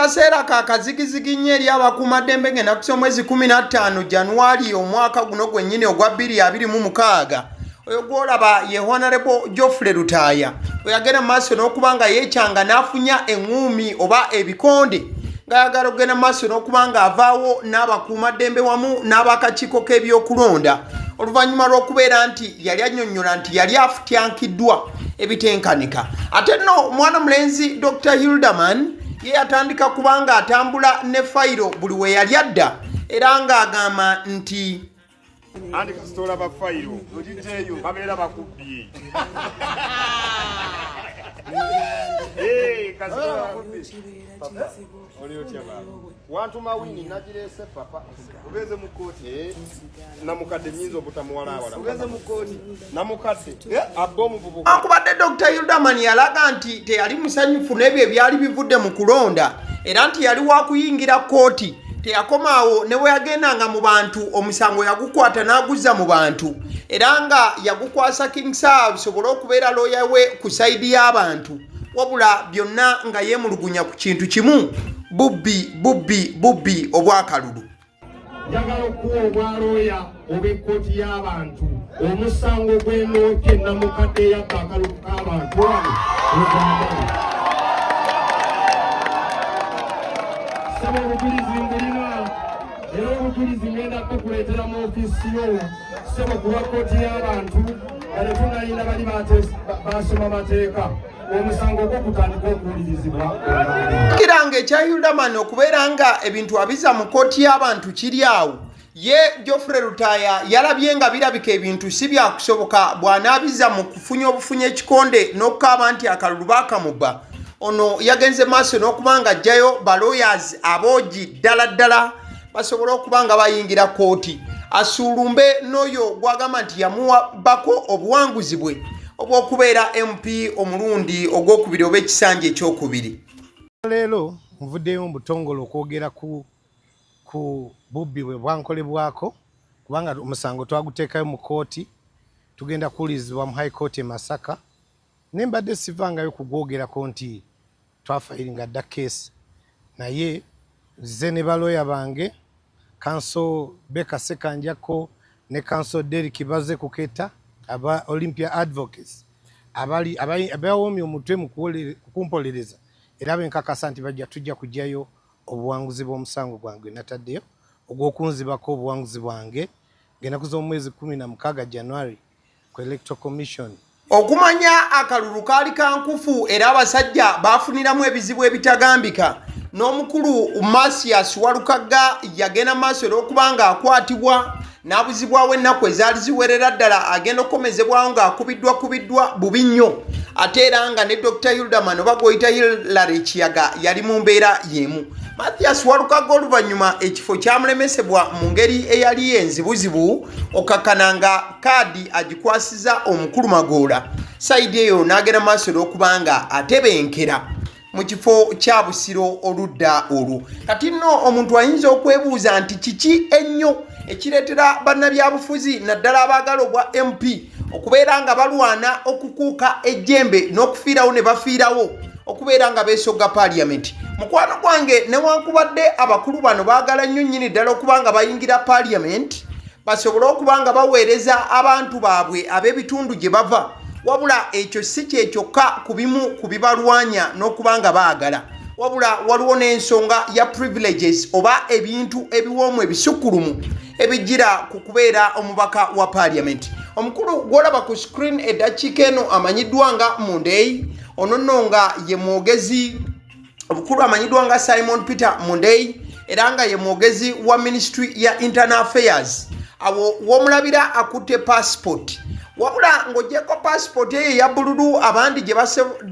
kaseera ka kazigizigi nnyo eri abakuumaddembe ng'ennaku z'omwezi 15 January omwaka guno gwennyini ogwa 2026 oyo gwolaba ye Honorable Geoffrey Rutaaya oyagenda mu maaso n'okuba nga yeekyanga n'afunya eŋŋuumi oba ebikonde ng'ayagala okugenda mu maaso n'okuba nga avaawo n'abakuumaddembe wamu n'abakakiiko k'ebyokulonda oluvannyuma lw'okubeera nti yali annyonnyola nti yali afutyankiddwa ebitenkanika. Ate nno mwana mulenzi Dr. Hilderman ye yatandika kubanga atambula ne fayiro buli we yali adda era ng'agamba nti andi kasitola ba fayiro ojiteeyo babeera bakubbi kasitola bakubbi oliotya baba wantuma wini nagireese papa ugeze mu kooti namukadde nyinza obutamuwala awala ugeze mu kooti namukadde abomu bubuka akubadde Dr. Hilderman yalaga nti teyali musanyufu n'ebyo ebyali bivudde mu kulonda era nti yali wakuyingira kooti teyakomaawo ne bwe yagendanga mu bantu omusango yagukwata n'aguzza mu bantu era nga yagukwasa King Saab bisobole okubeera looya we ku sayidi y'abantu wabula byonna nga yeemulugunya ku kintu kimu bubbi obwakalulu. njagala okuwa obwalooya obw'ekkooti y'abantu omusango gw'enooke namukadde yakka akalulu k'abantu wano uganda saba obujulizi mbulina era obujulizi ngenda kukuleetera mu ofiisi yo saba kuba kkooti y'abantu kale tunayina bali basoma mateeka omusango gwo kutandika okuwulirizibwa kiranga ekya Hilderman okubeera nga ebintu abiza mu kkooti y'abantu kiri awo ye Geoffrey Rutaaya yalabye nga birabika ebintu si byakusoboka bw'anaabiza mu kufunya obufunya ekikonde n'okukaaba nti akalulu baakamubba ono yagenze maaso n'okuba nga ajjayo balawyers aboogi ddala basobole okuba nga bayingira kooti asuulumbe n'oyo gwagamba nti yamuwabako obuwanguzi bwe obw'okubeera MP omulundi ogwokubiri oba ekisanja ekyokubiri. Leero nvuddeyo mu butongole okwogera ku bubbi bwe bwankolebwako kubanga omusango twaguteekayo mu kooti tugenda kuwulirizibwa mu High Court e Masaka ne mbadde sivangayo kugwogerako nti twafayiringa dda keesi naye nze ne balooya bange Counsel Beka Sekanjako ne Counsel Derek Baze Kuketa aba Olympia Advocates abawoomye omutwe mu kumpolereza era benkakasa nti bajja tujja kujjayo obuwanguzi bw'omusango gwange nataddeyo ogw'okunzibako obuwanguzi bwange ng'ennaku z'omwezi 16 January ku Electoral Commission. Okumanya akalulu kaali kankufu era abasajja baafuniramu ebizibu ebitagambika n'omukulu Masias Walukagga yagenda maaso n'okuba nga akwatibwa n'abuzibwawo ennaku ezaali ziwerera ddala agenda okukomezebwawo ng'akubiddwa bubi nnyo ate era nga ne Dr. Hilderman oba gw'oyita Hilary Kiyaga yali mu mbeera y'emu. Masias Walukagga oluvannyuma ekifo kyamulemesebwa mu ngeri eyali enzibuzibu okakkana nga kaadi agikwasiza omukulu Magoola sayidi eyo n'agenda maaso n'okuba nga atebenkera mu kifo kya Busiro oludda olwo. Kati nno omuntu ayinza okwebuuza nti kiki ennyo ekireetera bannabyabufuzi naddala abaagala obwa MP okubeera nga balwana okukuuka ejjembe n'okufiirawo ne bafiirawo okubeera nga beesogga paaliyamenti. Mukwano gwange newankubadde abakulu bano baagala nnyo nnyini ddala okuba nga bayingira paaliyamenti basobole okuba nga baweereza abantu baabwe ab'ebitundu gye bava wabula ekyo si kye kyokka ku bimu ku bibalwanya n'okuba nga baagala wabula waliwo n'ensonga ya privileges oba ebintu ebiwoomu ebisukkulumu ebijjira ku kubeera omubaka wa paaliyamenti. Omukulu gw'olaba ku screen eddakiika eno amanyiddwa nga Monday ono nno nga ye mwogezi omukulu amanyiddwa nga Simon Peter Monday era nga ye mwogezi wa Ministry ya Internal Affairs awo w'omulabira akutte passport wabula ng'oggyeko passport eyo eya bululu abandi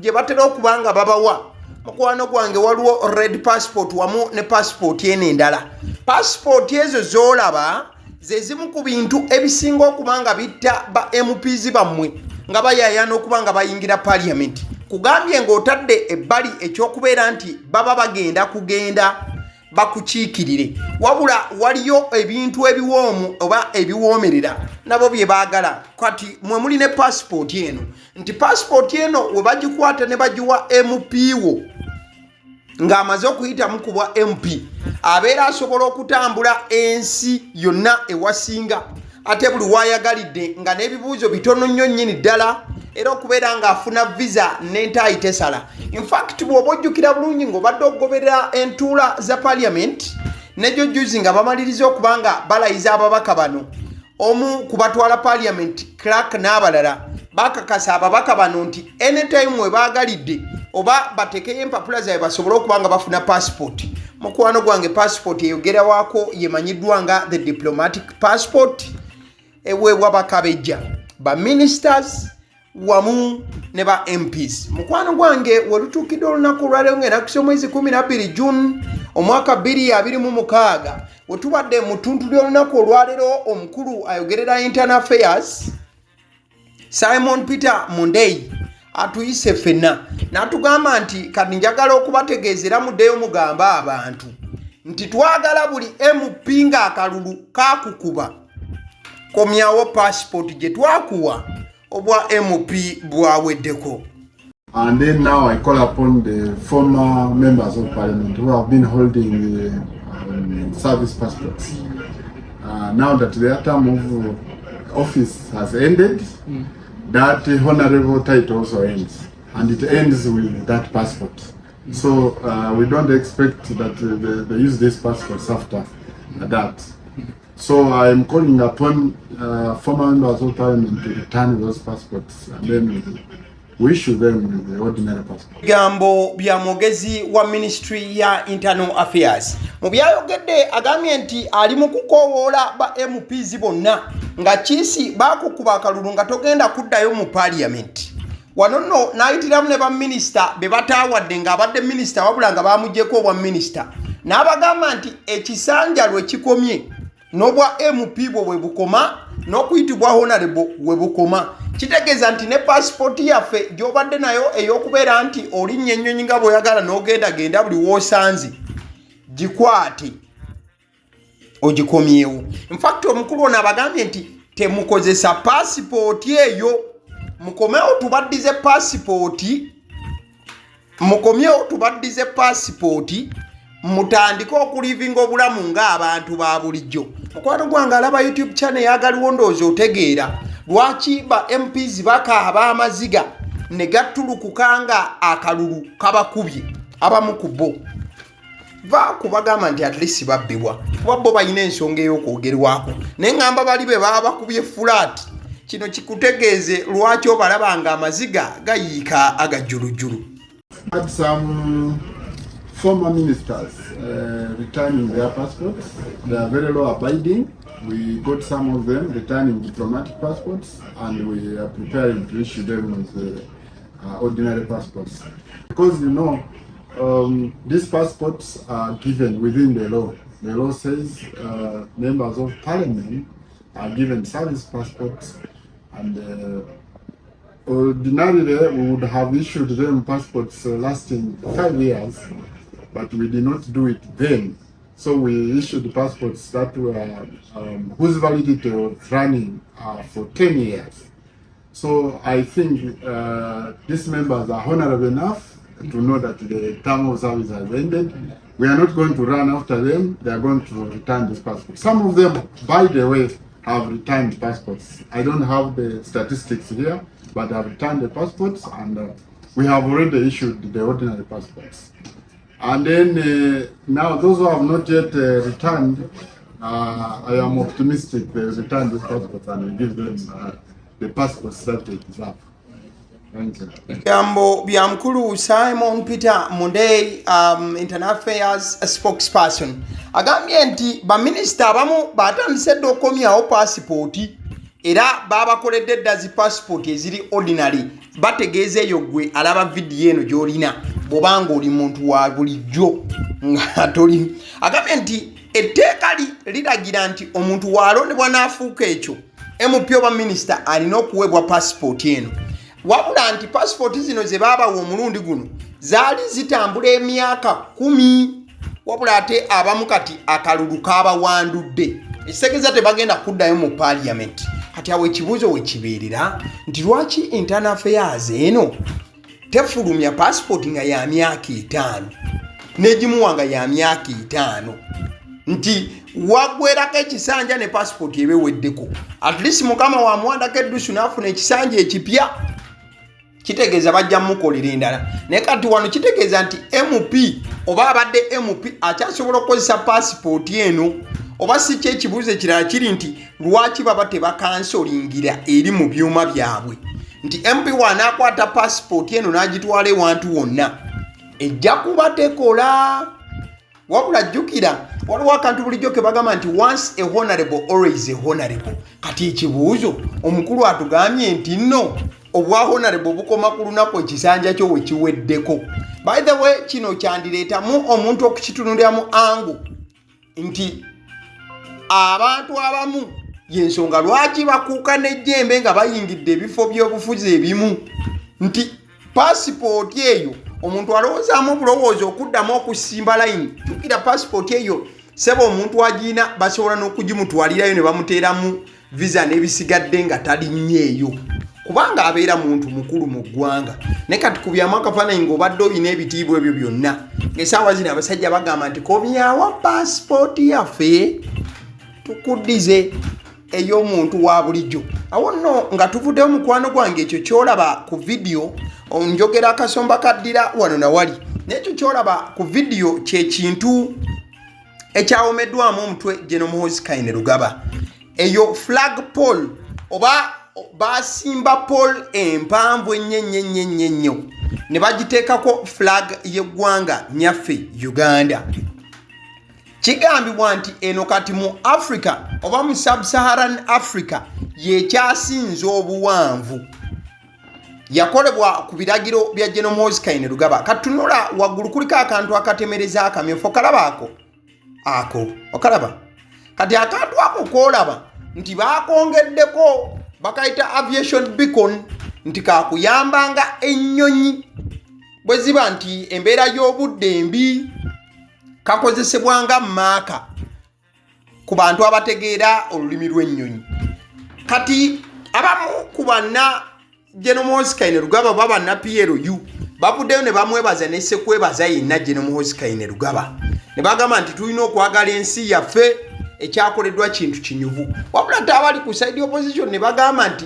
gye batera okuba nga babawa. Mukwano gwange waliwo red passport wamu ne passport eno endala. Passport ezo z'olaba ze zimu ku bintu ebisinga okuba nga bitta ba MPs bammwe nga bayayaana okuba nga bayingira paaliyamenti. Kugambye ng'otadde ebbali ekyokubeera nti baba bagenda kugenda bakukiikirire wabula waliyo ebintu ebiwoomu oba ebiwoomerera nabo bye baagala. Kati mwe muli ne passport eno nti passport eno we bagikwata ne bagiwa MP wo ng'amaze okuyitamu ku bwa MP abeera asobola okutambula ensi yonna ewasinga ate buli waayagalidde nga n'ebibuuzo bitono nnyo nnyini ddala era okubeera ng'afuna visa n'entaayi tesala. Infact bw'oba ojjukira bulungi ng'obadde okugoberera entuula za parliament nejo juzi nga bamaliriza okuba nga balayiza ababaka bano omu ku batwala parliament Clark n'abalala bakakasa ababaka bano nti anytime we baagalidde oba batekeyo empapula zaabwe basobole okuba nga bafuna passport. Mukwano gwange passport eyogerewaako yemanyiddwa nga the diplomatic passport eweebwa bakabejja ba ministers wamu ne ba MPs. Mukwano gwange welutuukidde olunaku olwaleero ng'ennaku z'omwezi 12 June omwaka 2026 we tubadde mu ttuntu ly'olunaku olwaleero omukulu ayogerera internal affairs Simon Peter Monday atuyise ffenna n'atugamba nti kati njagala okubategeezera muddeyo mugamba abantu nti twagala buli MP ng'akalulu kakukuba komyawo passport gye twakuwa obwa MP bwaweddeko. And then now I call upon the former members of parliament who have been holding the service passports. Now that their term of office has ended, that honorable title also ends, and it ends with that passport. So we don't expect that they use these passports after that. So I am calling upon former members of parliament to return those passports, and then we issue them the ordinary passport. Gambo bya mwogezi wa Ministry ya Internal Affairs mu byayogedde agambye nti ali mu kukowoola ba MPs bonna nga kiisi baakukuba akalulu nga togenda kuddayo mu parliament. Wano nno n'ayitiramu ne baminister be bataawadde ng'abadde minister wabula nga baamugyeko obwa minister n'abagamba nti ekisanja lwe kikomye n'obwa MP bwe bukoma n'okuyitibwa honorable we bukoma. Kitegeeza nti ne passport yaffe gy'obadde nayo ey'okubeera nti olinnya ennyonyi nga bw'oyagala n'ogenda buli w'osanze gikwate ogikomyewo. Infact omukulu ono abagambye nti temukozesa passport eyo, mukomyewo tubaddize passport, mukomyewo tubaddize passport, mutandike okulivinga obulamu ng'abantu ba bulijjo. Mukwano gwange alaba YouTube channel yagaliwo ndowooza otegeera lwaki ba MPs bakaaba amaziga ne gattulukuka nga akalulu kabakubye abamu ku bo. Va kubagamba nti at least babbibwa kuba bo balina ensonga ey'okwogerwako naye ngamba bali be baba bakubye flat. Kino kikutegeeze lwaki obalaba nga amaziga gayiika agajjulujjulu. Had some former ministers returning their passports. They are very law abiding. We got some of them returning diplomatic passports, and we are preparing to issue them with ordinary passports. Because these passports are given within the law. The law says members of parliament are given service passports, and ordinarily we would have issued them passports lasting 5 years, but we did not do it then. So we issued passports that were whose validity was running for 10 years. So I think these members are honorable enough to know that the term of service has ended. We are not going to run after them. They are going to return this passport. Some of them, by the way, have returned passports. I don't have the statistics here, but have returned the passports, and we have already issued the ordinary passports. And then now those who have not yet returned, I am optimistic they will return these passports and we give them the passports that they deserve. Thank you. Gambo bya mkulu Simon Peter Monday, Internal Affairs spokesperson, agambye nti ba minister abamu batandise dde okomyawo passport era babakoledde dda zi passport eziri ordinary. Bategeeza eyo gwe alaba video eno gy'olina bw'obanga oli muntu wa bulijjo nga toli. Agambye nti etteeka liragira nti omuntu w'alondebwa n'afuuka ekyo MP oba minisita alina okuweebwa passport eno. Wabula nti passport zino ze baabawa omulundi guno zaali zitambula emyaka 10, wabula ate abamu kati akalulu kaabawandudde. Ekitegeeza tebagenda kuddayo mu parliament. Kati awo ekibuuzo we kibeerera nti lwaki Internal Affairs eno tefulumya passport nga ya myaka 5? negimuwanga ya myaka 5 nti wagwerako ekisanja ne passport ebeweddeko at least mukama wamuwandako eddusu n'afuna ekisanja ekipya kitegeeza bajja mukolera endala naye kati wano kitegeeza nti MP oba abadde MP akyasobola okukozesa passport eno oba si kyo ekibuuzo ekirala kiri nti lwaki baba tebakansolingira eri mu byuma byabwe nti MP wanaakwata passport eno n'agitwala ewantu wonna ejja kuba tekola wabula jjukira waliwo akantu bulijjo ke bagamba nti once a honorable always a honorable kati ekibuuzo omukulu atugambye nti nno obwa honorable bukoma ku lunaku ekisanja kyo wekiweddeko by the way kino kyandireetamu omuntu okukitunuliramu angu nti abantu abamu yensonga lwaki bakuuka n'ejjembe nga bayingidde ebifo by'obufuzi ebimu nti passport eyo omuntu alowoozaamu obulowoozi okuddamu okusimba layini jukira passport eyo seba omuntu agiina basobola n'okugimutwalirayo ne bamuteeramu visa n'ebisigadde nga talinyeeyo kubanga abeera muntu mukulu mu ggwanga naye kati kubyamu akafaananyi ng'obadde olina ebitiibwa ebyo byonna ng'essaawa zino abasajja bagamba nti komyawa passport yaffe tukuddize ey'omuntu wa bulijjo awo nno nga tuvuddeyo mukwano gwange ekyo kyolaba ku vidiyo njogera akasomba kaddira wano nawali n'ekyo kyolaba ku vidiyo kyekintu ekyawomeddwamu omutwe General Muhoozi Kainerugaba eyo flag pole oba basimba pole empanvu ennyo ne bagiteekako flag y'eggwanga nyaffe Uganda kigambibwa nti eno kati mu Africa oba mu Sub-Saharan Africa yekyasinze obuwanvu yakolebwa ku biragiro bya General Muhoozi Kainerugaba katunula waggulu kuliko akantu akatemereza akamyufu ako okalaba kati akantu ako koolaba nti baakongeddeko bakayita aviation beacon nti kakuyambanga ennyonyi bwe ziba nti embeera y'obudde embi kakozesebwanga maaka ku bantu abategeera olulimi lw'ennyonyi kati abamu ku banna General Muhoozi Kainerugaba baba na PLU bavuddeyo ne bamwebaza ne sekwebaza yenna General Muhoozi Kainerugaba ne bagamba nti tulina okwagala ensi yaffe ekyakoleddwa kintu kinyuvu wabula ate abali ku side opposition ne bagamba nti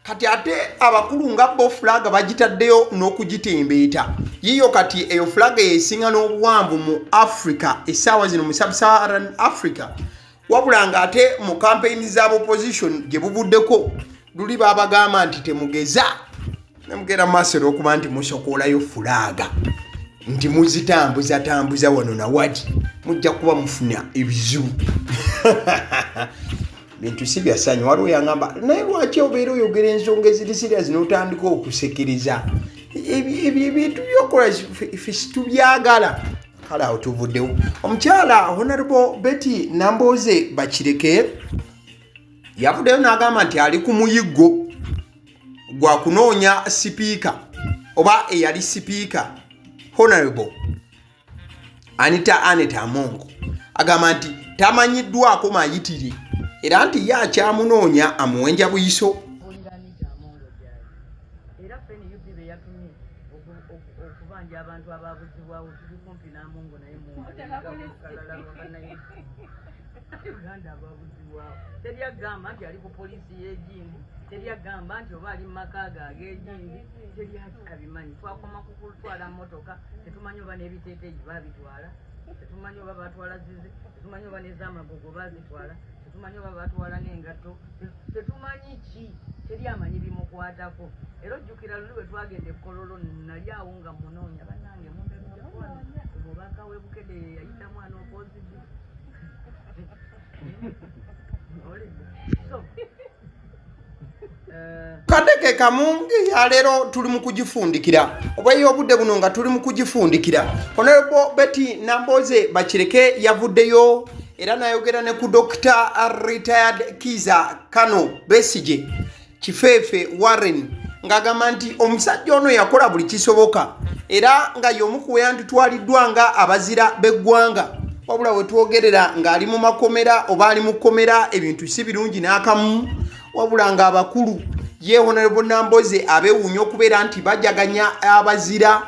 kati ate abakulu nga bo flag bagitaddeyo n'okugitembeeta yiyo kati eyo flag esinga n'obuwanvu mu Africa essaawa zino mu Sub-Saharan Africa wabula nga ate mu campaign z'abopposition gye buvuddeko luli babagamba nti temugeza nemugera maaso okuba nti musokoolayo fulaga nti muzitambuza wano na wadi mujja kuba mufuna ebizibu bintu si byasanyu waliwo yangamba naye lwaki obeera oyogera ensonga eziri serious n'otandika okusekereza ebintu byokola ffe situbyagala kale awo tuvuddewo omukyala Honorable Betty Nambooze Bakireke yavuddeyo n'agamba nti ali ku muyiggo gwa kunoonya sipiika oba eyali sipiika Honorable Anita Amongo agamba nti tamanyiddwako mayitire era nti ye akyamunoonya amuwenja buyiso era feni yupi be yatumye okubanja abantu ababuzibwawo tuli kumpi n'Amongo naye Uganda ababuzibwawo teryagamba nti ali ku polisi y'Egindi teryagamba nti oba ali mu maka ge ag'Egindi teryabimanyi twakoma ku kutwala mmotoka tetumanyi oba n'ebiteeteegi baabitwala tetumanyi oba batwala zizi tetumanyi oba n'ez'amagogo baazitwala tetumanyi oba batwala n'engatto tetumanyi ki teryamanyi bimukwatako era ojjukira luli bwe twagenda Kololo nali awo nga munoonya bannange mundabijjakwano omubaka w'Ebukede yayita mwana opoziti kadeke kamungi ya leero tuli mu kugifundikira oba y'obudde buno nga tuli mu kugifundikira Honorable Betty Nambooze Bakireke yavuddeyo era nayogera ne ku Dr. Retired Kiza Kano Besigye Kifeefe Warren ng'agamba nti omusajja ono yakola buli kisoboka era nga y'omu ku yanditwaliddwa nga abazira b'eggwanga wabula we twogerera ng'ali mu makomera oba ali mu kkomera ebintu si birungi n'akamu wabula nga abakulu ye Honorable Nambooze abeewuunya okubeera nti bajaganya abazira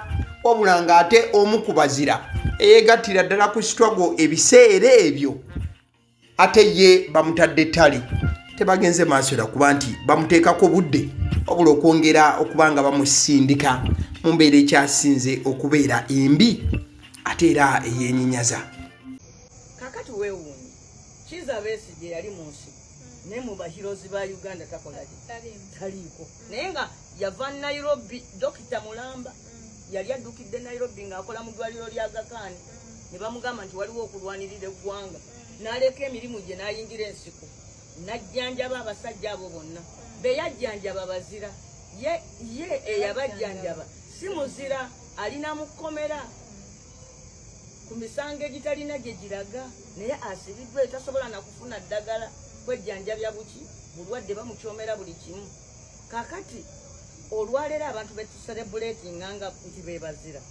wabula ng'ate omu ku bazira eyegattira ddala ku struggle ebiseera ebyo ate ye bamutadde ettale tebagenze maaso era kuba nti bamuteekako budde wabula okwongera okuba nga bamusindika mu mbeera ekyasinze okubeera embi ate era eyeenyinyaza. Kakati weewuunye Kizza Besigye yali mu nsi naye mu bahirozi ba Uganda takolaki taliiko naye nga yava Nairobi. Dokita Mulamba yali addukidde Nairobi ng'akola mu ddwaliro lya Aga Khan ne bamugamba nti waliwo okulwanirira eggwanga n'aleka emirimu gye n'ayingira ensiko n'ajjanjaba abasajja abo bonna be yajjanjaba bazira ye eyabajjanjaba si muzira alina mu kkomera ku misango egitalina gye giraga naye asibiddwa etasobola na kufuna ddagala kwejjanjabya buki bulwadde bamukyomera buli kimu. Kakati olwaleero abantu betuserebuleetinga nga nti bebazira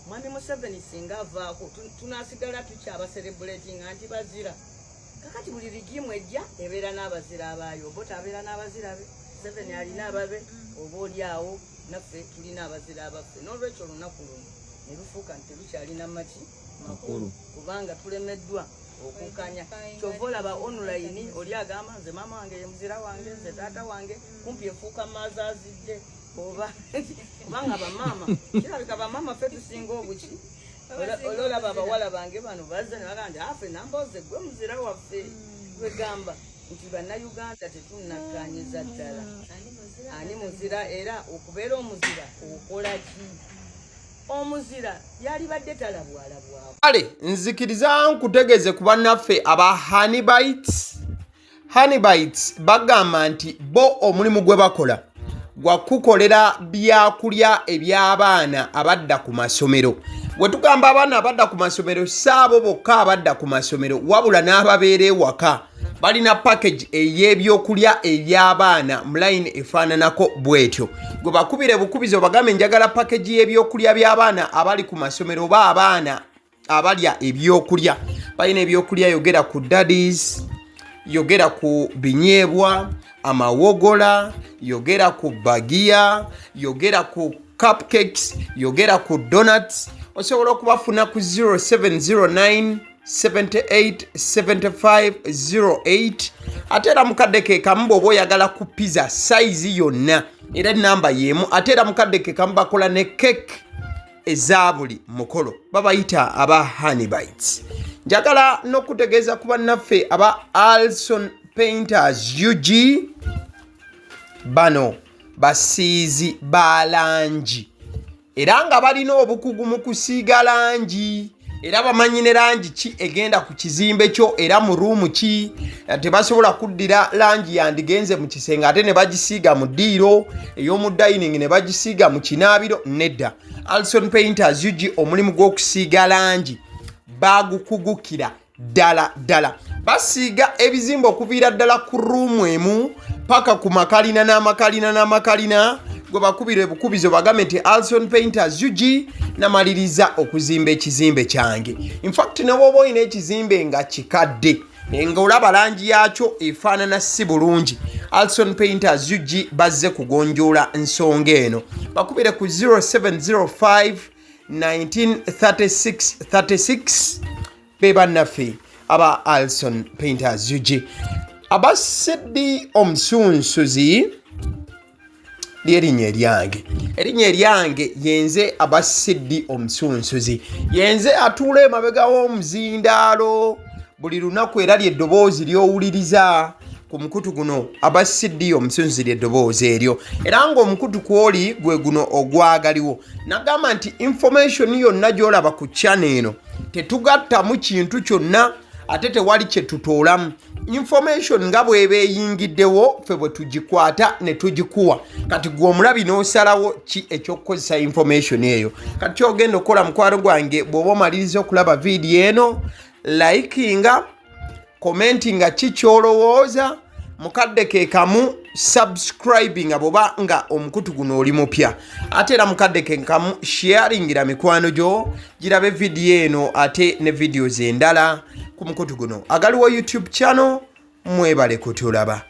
Mwami Museveni singa avaako tunasigala tukyabaserebuleetinga nti bazira. Kakati buli ligimu ejja ebeera n'abazira abaayo obota abeera n'abazira be Museveni alina ababe oba oli awo naffe tulina abazira abaffe n'olwekyo olunaku luno ne lufuuka nti terukyalina maki makulu kubanga tulemeddwa okukanya. Kyova olaba online oli agamba nze maama wange ye muzira wange nze taata wange kumpi efuuka maazi azidde oba kubanga bamaama kirabika bamaama ffe tusinga obuki ololaba abawala bange bano bazze ne bagamba nti afe namboze gwe muzira waffe wegamba nti bannayuganda tetunnakanyiza ddala ani muzira era okubeera omuzira okola ki? Omuzira yali badde talabwalabwako. Kale nzikiriza nkutegeeze ku bannaffe aba Honeybites bagamba nti bo omulimu gwe bakola gwa kukolera byakulya eby'abaana abadda ku masomero. Bwe tugamba abaana abadda ku masomero saabo bokka abadda ku masomero wabula n'ababeera ewaka balina package ey'ebyokulya eby'abaana mu line efaananako bwetyo. Gwe bakubire bukubizi obagambe njagala package y'ebyokulya by'abaana abali ku masomero oba abaana abalya ebyokulya. Balina ebyokulya yogera ku daddies, yogera ku binyeebwa, amawogola, yogera ku bagiya, yogera ku cupcakes, yogera ku donuts. Osobola okubafuna ku 0709 787508 ate era mukadde ke kamu bw'oba oyagala ku pizza size yonna era namba y'emu ate era mukadde ke kamu bakola ne cake eza buli mukolo babayita aba Honeybites. Njagala n'okutegeeza ku bannaffe aba Alson Painters UG bano basiizi ba langi era nga balina obukugu mu kusiiga langi era bamanyi ne langi ki egenda ku kizimbe kyo era mu ruumu ki. Tebasobola kuddira langi yandigenze mu kisenge ate ne bagisiiga mu ddiiro ey'omu dining ne bagisiiga mu kinaabiro nedda. Alson Painters UG omulimu gw'okusiiga langi bagukugukira ddala. Basiiga ebizimbe okuviira ddala ku ruumu emu paka ku makalina n'amakalina gwe bakubira ebukubizo bagambe nti Alson Painters UG namaliriza okuzimba ekizimbe kyange. In fact ne bw'oba olina ekizimbe nga kikadde nga olaba langi yaakyo efaanana si bulungi, Alson Painters UG bazze kugonjoola ensonga eno. Bakubire ku 0705 193636 be bannaffe aba Alson Painters UG. Aba Sedi Omusunsuzi lyerinnya eryange yenze aba Sedi Omusunsuzi yenze atuula emabega w'omuzindaalo buli lunaku era ly'eddoboozi ly'owuliriza ku mukutu guno aba Sedi Omusunsuzi ly'eddoboozi eryo era ng'omukutu kwoli gwe guno ogwagaliwo. Nagamba nti information yonna gy'olaba ku channel eno tetugattamu kintu kyonna ate tewali kye tutoolamu. Information nga bw'eba eyingiddewo ffe bwe tugikwata ne tugikuwa. Kati gwe omulabi n'osalawo ki eky'okukozesa information eyo. Kati ky'ogenda okukola mukwano gwange bw'oba omaliriza okulaba vidiyo eno, likinga, commentinga ki ky'olowooza, mukadde ke kamu subscribinga bw'oba nga omukutu guno oli mupya. Ate era mukadde ke kamu sharingira mikwano gyo girabe vidiyo eno ate ne videos endala ku mukutu guno. Agaliwo YouTube channel mwebale kutulaba.